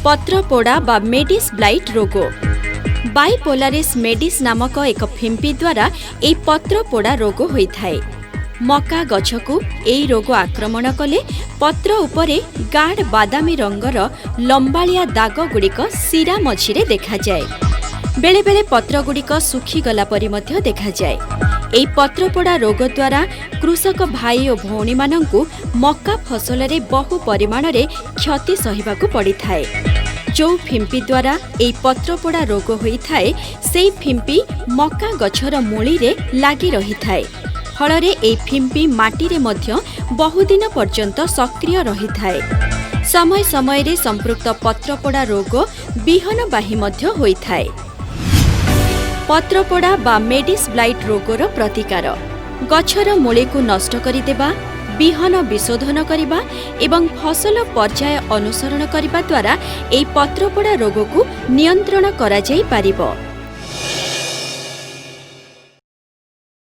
पत्रपोड़ा बा मेडिस ब्लाइट रोग। बाइपोलारिस मेडिस नामक एक फिंपी द्वारा ए पत्रपोड़ा रोग होइथाय। मका गछकु एई रोग आक्रमण कले पत्र उपरे गाढ़ बादामी रंगर लंबालिया दाग गुड़िक सिरा मझिरे देखा जाए। बेले बेले पत्र गुड़िक सुखी गला परि मध्य देखा जाए। एई पत्रपोड़ा रोग द्वारा कृषक भाई और भौणी मानंकु मका फसल रे बहु परिमाण रे क्षति सहिबाकु पड़िथाय। जो फिंपी द्वारा एई पत्रपोड़ा रोग होइथाय सेई फिंपी मका गछर मूली रे लागी रहिथाय। फलरे एई फिंपी माटी रे मध्य बहुदिन पर्यंत सक्रिय रहिथाय। समय समय रे संपृक्त पत्रपोड़ा रोग बिहनबाही मध्य होइथाय। पत्रपोड़ा बा मेडिस ब्लाइट रोगर प्रतिकार गछर मूली को नष्ट करिदेबा, बिहन विशोधन करिबा एवं फसल पर्याय अनुसरण करिबा द्वारा एई पत्रपोड़ा रोग को नियंत्रण करा जाई पारिबो।